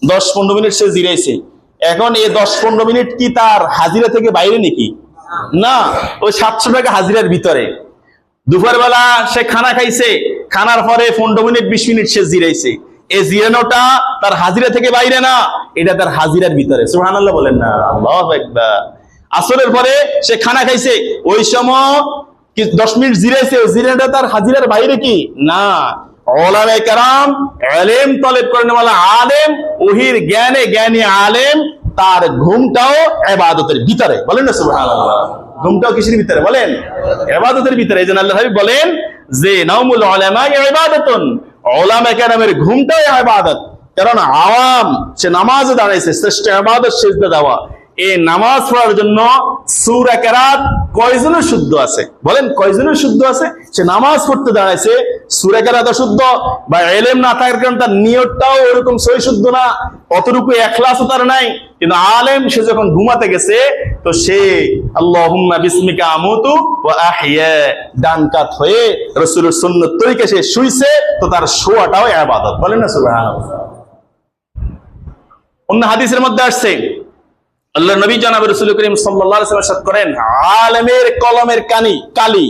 S1: 10-15 মিনিট সে জিরাইছে। এখন এই 10-15 মিনিট কি তার হাজিরা থেকে বাইরে নাকি? না, ওই 700 টাকা হাজিরার ভিতরে। দুপুরবেলা সে খানা খাইছে, খানার পরে 15 মিনিট 20 মিনিট সে জিরাইছে। এই জিরানোটা তার হাজিরা থেকে বাইরে না, এটা তার হাজিরার ভিতরে। সুবহানাল্লাহ বলেন না? আল্লাহু আকবার। আসরের পরে সে খানা খাইছে, ওই সময় 10 মিনিট জিরাইছে, ওই জিরানোটা তার হাজিরার বাইরে কি? না। উলামায়ে কেরাম, ইলম তলব করেন ওয়ালা আলেম, ওহির জ্ঞানে জ্ঞানী আলেম, তার ঘুমটাও ইবাদতের ভিতরে। বলেন না সুবহানাল্লাহ? ঘুমটাও কিসের ভিতরে? বলেন, ইবাদতের ভিতরে। এইজন্য আল্লাহ হাবিব বলেন যে নাওমুল উলামাই ইবাদাতুন, উলামায়ে কেরামের ঘুমটাও ইবাদত। কারণ আওয়াম সে নামাজে দাঁড়াইছে, শ্রেষ্ঠ ইবাদত সিজদা দেওয়া। এই নামাজ পড়ার জন্য সূরা কেরাত কয়জনের শুদ্ধ আছে? বলেন, কয়জনের শুদ্ধ আছে? সে নামাজ পড়তে দাঁড়াইছে, সূরা কেরাত অশুদ্ধ বা ইলম না থাকার কারণে তার নিয়তটাও ওরকম সহি শুদ্ধ না, অতটুকু ইখলাসও তার নাই। কিন্তু আলেম সে যখন ঘুমাতে গেছে, তো সে আল্লাহুম্মা বিসমিকা আমুতু ওয়া আহইয়া ডান কাত হয়ে রাসূলের সুন্নাত তরিকা সে শুইছে, তো তার শোয়াটাও ইবাদত। বলেন না সুবহানাল্লাহ? অন্য হাদিসের মধ্যে আসছে, আল্লাহর নবী জনাব রাসূল করিম সাল্লাল্লাহু আলাইহি ওয়াসাল্লাম ইরশাদ করেন, আলেমের কলমের কালি,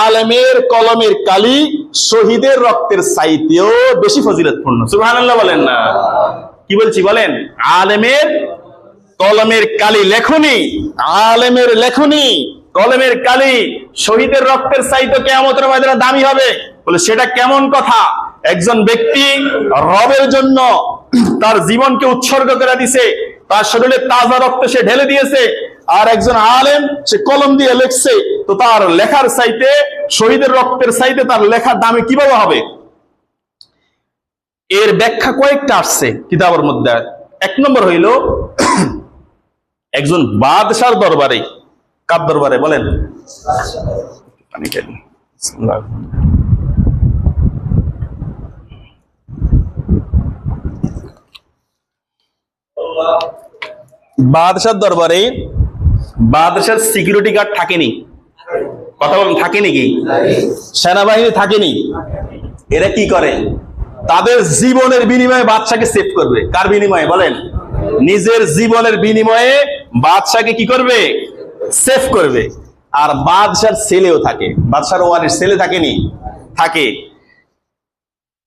S1: আলেমের কলমের কালি শহীদের রক্তের চাইতেও বেশি ফজিলতপূর্ণ। সুবহানাল্লাহ বলেন না? কি বলছি বলেন? আলেমের কলমের কালি, লেখনী, আলেমের লেখনী, কলমের কালি শহীদের রক্তের চাইতে কিয়ামতের ময়দানে দামি হবে। বলে সেটা কেমন কথা? একজন ব্যক্তি রবের জন্য তার জীবনকে উৎসর্গ করে দিছে, তার শরীরে তাজা রক্ত সে ঢেলে দিয়েছে। আর একজন আলেম সে কলম দিয়ে লিখছে, তো তার লেখার চাইতে, শহীদের রক্তের চাইতে তার লেখার দামি কিভাবে হবে? এর ব্যাখ্যা কয়েকটা আসছে কিতাবের মধ্যে। 1 নম্বর হইল, একজন বাদশার দরবারে, কার দরবারে? বলেন, বাদশার দরবারে বাদশার সিকিউরিটি গার্ড থাকেনি। কথা বলেন, থাকে নাকি? সেনাবাহিনী থাকেনি। এরা কি করে? তাদের জীবনের বিনিময়ে বাদশাকে সেভ করবে। কার বিনিময়ে? বলেন, নিজের জীবনের বিনিময়ে বাদশাকে কি করবে? সেভ করবে। আর বাদশার ছেলেও থাকে, বাদশার ওয়ারিস ছেলে থাকেনি? থাকে।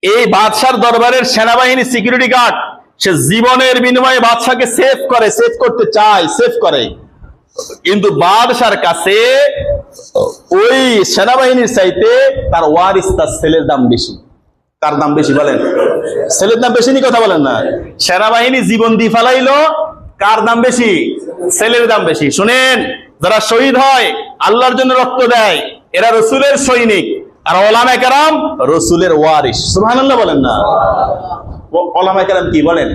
S1: এই বাদশার দরবারের সেনাবাহিনী সিকিউরিটি গার্ড, সে জীবনের বিনিময়ে বাদশাকে সেভ করে, সেভ করতে চায়, সেভ করে। কিন্তু বাদশার কাছে ওই সেনাবাহিনীর চাইতে তার ওয়ারিস, তার ছেলের দাম বেশি। কার দাম বেশি বলেন? ছেলের দাম বেশি নি, কথা বলেন না। সেনাবাহিনী জীবন দিয়ে ফেলাইলো, কার দাম বেশি? ছেলের দাম বেশি। শুনেন, যারা শহীদ হয়, আল্লাহর জন্য রক্ত দেয়, এরা রসুলের সৈনিক, আর ওলামায়ে কেরাম রসুলের ওয়ারিস। সুবহানাল্লাহ বলেন না। ওলামায়ে কেরাম কি বলেন?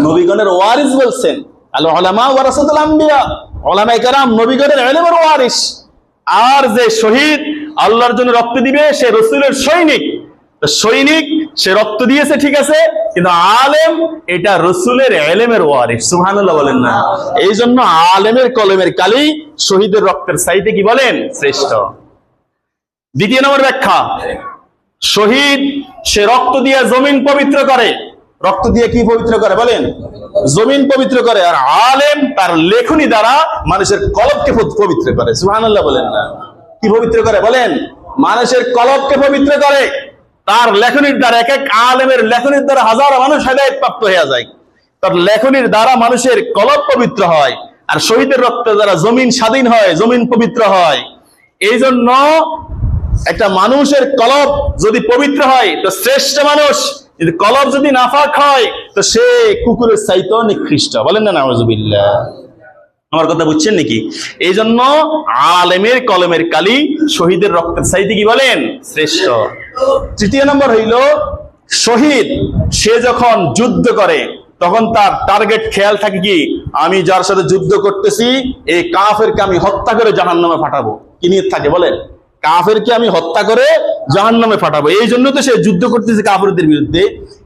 S1: নবীগণের ওয়ারিস বলছেন। আল উলামা ওয়ারাসাতুল আম্বিয়া, ওলামায়ে কেরাম নবীগণের ইলমের ওয়ারিস। আর যে শহীদ আল্লাহর জন্য রক্ত দিবে, সে রসুলের সৈনিক। সৈনিক সে রক্ত দিয়েছে ঠিক আছে, কিন্তু আলেম এটা রসুলের ইলমের ওয়ারিস। সুবহানাল্লাহ বলেন না। এই জন্য আলেমের কলমের কালি শহীদের রক্তের চাইতে কি বলেন? শ্রেষ্ঠ। দ্বিতীয় নম্বর ব্যাখ্যা, শহীদ সে রক্ত দিয়ে জমিন পবিত্র করে। রক্ত দিয়ে কি পবিত্র করে বলেন? জমিন পবিত্র করে। আর আলেম তার লেখনী দ্বারা মানুষের কলবকে পবিত্র করে। সুবহানাল্লাহ বলেন না। কি পবিত্র করে বলেন? মানুষের কলবকে পবিত্র করে। তার লেখনীর দ্বারা, এক এক আলেমের লেখনীর দ্বারা হাজার মানুষ হেদায়েত প্রাপ্ত হয়ে যায়। তার লেখনীর দ্বারা মানুষের কলব পবিত্র হয়। আর শহীদের রক্তের দ্বারা জমিন স্বাধীন হয়, জমিন পবিত্র হয়। এই জন্য একটা মানুষের কলব যদি পবিত্র হয় তো শ্রেষ্ঠ মানুষ, যদি কলব যদি নাফাক হয় তো সে কুকুরের চাইতেও নিকৃষ্ট। বলেন না নাউযুবিল্লাহ। আমার কথা বুঝছেন নাকি? এই জন্য আলেমের কলমের কালি শহীদের রক্তের চাইতে কি বলেন? শ্রেষ্ঠ। তৃতীয় নম্বর হইল, শহীদ সে যখন যুদ্ধ করে তখন তার টার্গেট খেয়াল থাকে কি, আমি যার সাথে যুদ্ধ করতেছি এই কাফেরকে আমি হত্যা করে জাহান্নামে পাঠাবো। কি নিয়ে থাকে বলেন? কাফেরকে আমি হত্যা করে জাহান্নামে পাঠাবো। এই জন্য তো সে যুদ্ধ করতেছে কাফেরদের বিরুদ্ধে।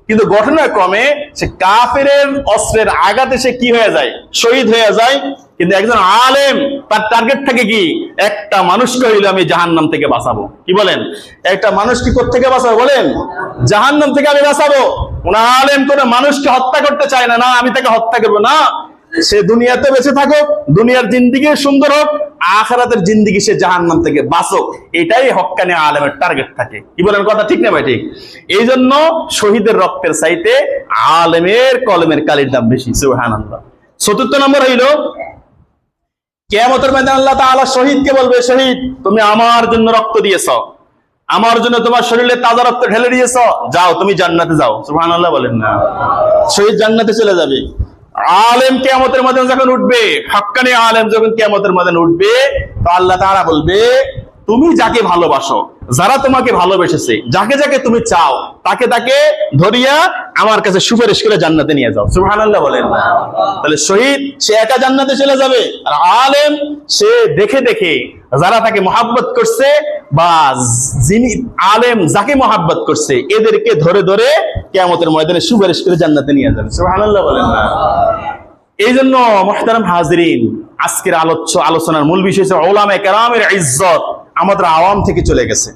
S1: কিন্তু ঘটনাক্রমে সে কাফের অস্ত্রের আঘাতে সে কি হয়ে যায়? শহীদ হয়ে যায়। কিন্তু একজন আলেম তার টার্গেট থাকে কি, একটা মানুষকে হইলে আমি জাহান্নাম থেকে বাঁচাবো। কি বলেন? একটা মানুষ কি থেকে বাঁচাবো বলেন? জাহান্নাম থেকে আমি বাঁচাবো। কোন আলেম কোন মানুষকে হত্যা করতে চায় না, না আমি তাকে হত্যা করবো না। সে দুনিয়াতে বেঁচে থাকুক, দুনিয়ার জিন্দিগি সুন্দর হোক, আখিরাতের জিন্দিগি সে জাহান্নাম থেকে বাঁচুক, এটাই হক্কানি আলেমের টার্গেট থাকে। কি বলেন? কথা ঠিক না ভাই? ঠিক। এই জন্য শহীদের রক্তের চাইতে আলেমের কলমের কালির দাম বেশি। সুবহানাল্লাহ। চতুর্থ নম্বর হইল, কিয়ামতের ময়দানে আল্লাহ তাআলা শহীদকে বলবে, শহীদ তুমি আমার জন্য রক্ত দিয়েছো, আমার জন্য তোমার শরীরে তাজা রক্ত ঢেলে দিয়েছো, যাও তুমি জান্নাতে যাও। সুবহানাল্লাহ বলেন না। শহীদ জান্নাতে চলে যাবে। আলেম কিয়ামতের ময়দানে যখন উঠবে, হক্কানি আলেম যখন কিয়ামতের ময়দানে উঠবে, তো আল্লাহ তাআলা বলবে, তুমি যাকে ভালোবাসো, যারা তোমাকে ভালোবেসেছে, যাকে যাকে তুমি চাও, তাকে তাকে ধরিয়া আমার কাছে সুপারিশ করে জান্নাতে নিয়ে যাও। সুবহানাল্লাহ বলেন না। তাহলে শহীদ সে একা জান্নাতে চলে যাবে, আর আলেম সে দেখে দেখে যারা তাকে মহাব্বত করছে বা যিনি আলেম যাকে মহাব্বত করছে এদেরকে ধরে ধরে কিয়ামতের ময়দানে সুপারিশ করে জান্নাতে নিয়ে যাবে। সুবহানাল্লাহ বলেন না। এই জন্য মুহতারাম হাজিরিন, আজকের আলোচনার মূল বিষয় হচ্ছে উলামায়ে কেরামের ইজ্জত আমাদের আওয়াম থেকে চলে গেছে।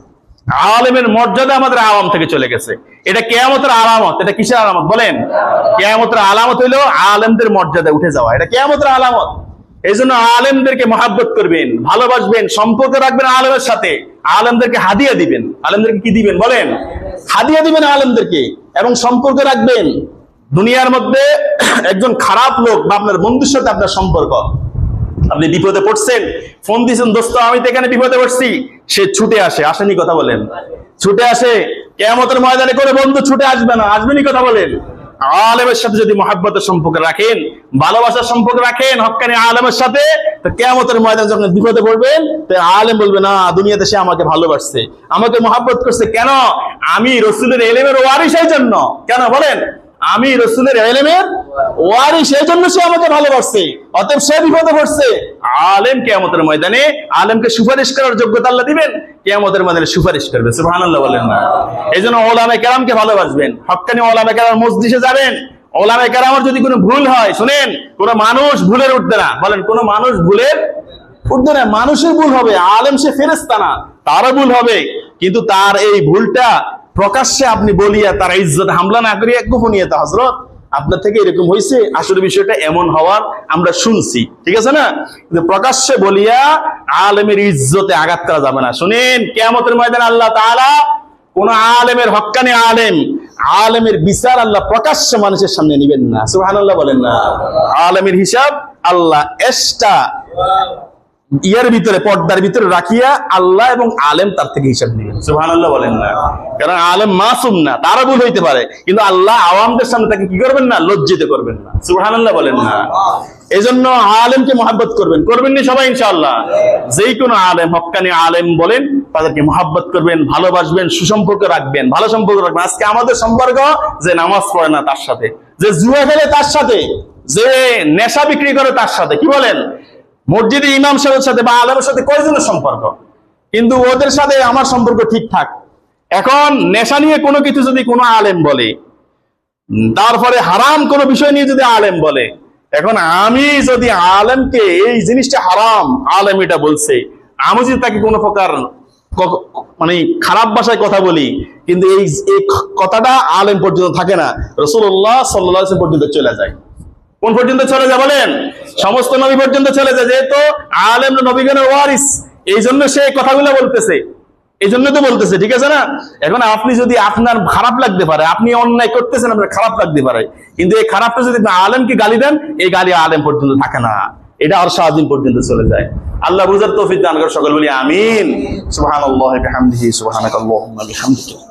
S1: আলেমের মর্যাদা আমাদের আওয়াম থেকে চলে গেছে। এটা কিয়ামতের আলামত। এটা কিসের আলামত বলেন? কিয়ামতের আলামত হইলো আলেমদের মর্যাদা উঠে যাওয়া। এটা কিয়ামতের আলামত। এই জন্য আলেমদেরকে মহাব্বত করবেন, ভালোবাসবেন, সম্পর্ক রাখবেন আলেমের সাথে। আলেমদেরকে হাদিয়া দিবেন। আলেমদেরকে কি দিবেন বলেন? হাদিয়া দিবেন আলেমদেরকে, এবং সম্পর্ক রাখবেন। দুনিয়ার মধ্যে একজন খারাপ লোক বা আপনার বন্ধুর সাথে আপনার সম্পর্ক, আপনি বিপদে পড়ছেন, ফোন দিয়েছেন, দোস্ত আমি তো এখানে বিপদে পড়ছি, সে ছুটে আসে, আসেনি কথা বলেন? ছুটে আসে। কিয়ামতের ময়দানে করে বন্ধু ছুটে আসবে না, আসবেনি কথা বলেন? আলেমের সাথে যদি মহাব্বতের সম্পর্ক রাখেন, ভালোবাসার সম্পর্ক রাখেন হক্কানি আলেমের সাথে, তো কিয়ামতের ময়দানে যখন বিপদে পড়বেন, তো আলেম বলবে, না দুনিয়াতে সে আমাকে ভালোবাসছে, আমাকে মহাব্বত করছে। কেন? আমি রসুলের ইলমের ওয়ারিস, এই জন্য। কেন বলেন? আমি রসুলের ইলমের ওয়ারিস, এই জন্য সে আমাকে ভালোবাসছে, অতএব সে বিপদে পড়ছে। আলেম কিয়ামতের ময়দানে আলেমকে সুপারিশ করার যোগ্যতা আল্লাহ দিবেন, কিয়ামতের ময়দানে সুপারিশ করবে। সুবহানাল্লাহ বলেন না। এই জন্য উলামায়ে কেরামকে ভালোবাসবেন, হক্কানি উলামায়ে কেরাম মজলিসে যাবেন। উলামায়ে কেরামের যদি কোনো ভুল হয়, শুনেন, কোনো মানুষ ভুলের উঠবে না। বলেন, কোনো মানুষ ভুলের উঠবে না। মানুষের ভুল হবে, আলেম সে ফেরেশতা না, তারও ভুল হবে, কিন্তু তার এই ভুলটা প্রকাশ্যে আপনি বলিয়া তার ইজ্জত হামলা না করিয়া গোপনীয়ত, হযরত আপনার থেকে এরকম হয়েছে, আসলে বিষয়টা এমন হওয়ার আমরা শুনছি, ঠিক আছে না, কিন্তু প্রকাশ্যে বলিয়া আলেমের ইজ্জতে আঘাত করা যাবে না। শুনেন, কিয়ামতের ময়দানে আল্লাহ তাআলা কোন আলেমের, হক্কানি আলেমের বিচার আল্লাহ প্রকাশ্যে মানুষের সামনে নিবেন না। সুবহানাল্লাহ বলেন না। আলেমের হিসাব আল্লাহ এক্সট্রা ইয়ার ভিতরে, পর্দার ভিতরে রাখিয়া আল্লাহ এবং আলেম তার থেকে হিসাব নেবেন। সুবহানাল্লাহ বলেন না? কারণ আলেম মাসুম না, তারা ভুল হইতে পারে, কিন্তু আল্লাহ আওয়ামদের সামনে তাকে কি করবেন না? লজ্জিত করবেন না। সুবহানাল্লাহ বলেন না? এই জন্য আলেমকে মহাব্বত করবেন, করবেন না সবাই ইনশাআল্লাহ? যেই কোনো আলেম, হক্কানি আলেম বলেন, তাদেরকে মহাব্বত করবেন, ভালোবাসবেন, সুসম্পর্ক রাখবেন, ভালো সম্পর্ক রাখবেন। আজকে আমাদের সম্পর্ক যে নামাজ পড়ে না তার সাথে, যে জুয়া খেলে তার সাথে, যে নেশা বিক্রি করে তার সাথে, কি বলেন? মসজিদে ইমাম সাহেবের সাথে বা আলেমের সাথে কয়জনের সম্পর্ক, কিন্তু ওদের সাথে আমার সম্পর্ক ঠিকঠাক। এখন নেশা নিয়ে কোনো কিছু যদি কোনো আলেম বলে, তারপরে হারাম কোনো বিষয় নিয়ে যদি আলেম বলে, এখন আমি যদি আলেমকে এই জিনিসটা হারাম, আলেম এটা বলছে, আমি যদি তাকে কোনো প্রকার মানে খারাপ ভাষায় কথা বলি, কিন্তু এই কথাটা আলেম পর্যন্ত থাকে না, রাসূলুল্লাহ সাল্লাল্লাহু আলাইহি ওয়াসাল্লাম পর্যন্ত চলে যায়। কোন পর্যন্ত চলে যায় বলেন? সমস্ত নবী পর্যন্ত চলে যায়। যেহেতু আলেম নবীগণের ওয়ারিস, এই জন্য সে কথাগুলো বলতেছে, এই জন্য তো বলতেছে, ঠিক আছে না? এখন আপনি যদি, আপনার খারাপ লাগতে পারে, আপনি অন্যায় করতেছেন, আপনার খারাপ লাগতে পারে, কিন্তু এই খারাপটা যদি আলেমকে গালি দেন, এই গালি আলেম পর্যন্ত থাকে না, এটা আর সারাদিন পর্যন্ত চলে যায়। আল্লাহ বুঝার তৌফিক দান করে, সকল বলি আমিন। সুবহানাল্লাহি ওয়া বিহামদিহি, সুবহানাকাল্লাহুম্মা ওয়া বিহামদিকা।